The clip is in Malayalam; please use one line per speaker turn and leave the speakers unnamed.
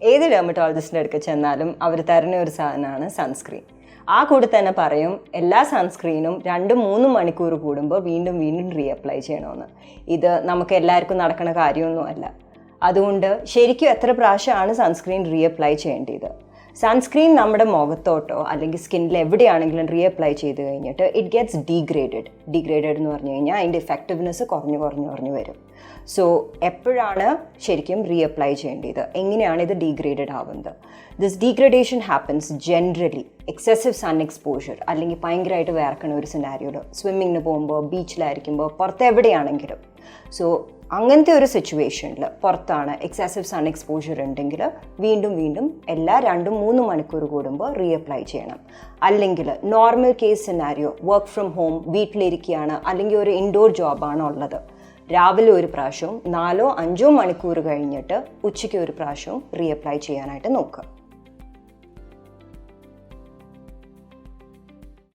ഏത് ഡെർമറ്റോളജിസ്റ്റിൻ്റെ അടുക്ക ചെന്നാലും അവർ തരുന്ന ഒരു സാധനമാണ് സൺസ്ക്രീൻ. ആ കൂടെ തന്നെ പറയും എല്ലാ സൺസ്ക്രീനും 2-3 മണിക്കൂർ കൂടുമ്പോൾ വീണ്ടും വീണ്ടും റീഅപ്ലൈ ചെയ്യണമെന്ന്. ഇത് നമുക്ക് എല്ലാവർക്കും നടക്കുന്ന കാര്യമൊന്നുമല്ല. അതുകൊണ്ട് ശരിക്കും എത്ര പ്രാവശ്യമാണ് സൺസ്ക്രീൻ റീഅപ്ലൈ ചെയ്യേണ്ടത്? സൺസ്ക്രീൻ നമ്മുടെ മുഖത്തോട്ടോ അല്ലെങ്കിൽ സ്കിന്നിൽ എവിടെയാണെങ്കിലും റീഅപ്ലൈ ചെയ്ത് കഴിഞ്ഞിട്ട് ഇറ്റ് ഗെറ്റ്സ് ഡീഗ്രേഡഡ് എന്ന് പറഞ്ഞു കഴിഞ്ഞാൽ അതിൻ്റെ ഇഫക്റ്റീവ്നെസ് കുറഞ്ഞു വരും. സോ എപ്പോഴാണ് ശരിക്കും റീഅപ്ലൈ ചെയ്യേണ്ടത്? എങ്ങനെയാണ് ഇത് ഡീഗ്രേഡഡ് ആവുന്നത്? This degradation happens generally excessive sun exposure അല്ലെങ്കിൽ ഭയങ്കരമായിട്ട് വേർക്കണ ഒരു സിനാരിയോയിൽ, സ്വിമ്മിങ്ങിന് പോകുമ്പോൾ, ബീച്ചിലായിരിക്കുമ്പോൾ, പുറത്ത് എവിടെയാണെങ്കിലും. സോ അങ്ങനത്തെ ഒരു സിറ്റുവേഷനിൽ പുറത്താണ് എക്സസീവ് സൺ എക്സ്പോഷർ ഉണ്ടെങ്കിൽ വീണ്ടും എല്ലാ 2-3 മണിക്കൂർ കൂടുമ്പോൾ റീഅപ്ലൈ ചെയ്യണം. അല്ലെങ്കിൽ normal case scenario, work from home, വീട്ടിലിരിക്കുകയാണ് അല്ലെങ്കിൽ ഒരു ഇൻഡോർ ജോബാണ് ഉള്ളത്, രാവിലെ ഒരു പ്രാവശ്യവും 4-5 മണിക്കൂർ കഴിഞ്ഞിട്ട് ഉച്ചയ്ക്ക് ഒരു പ്രാവശ്യവും റീഅപ്ലൈ ചെയ്യാനായിട്ട് നോക്കുക.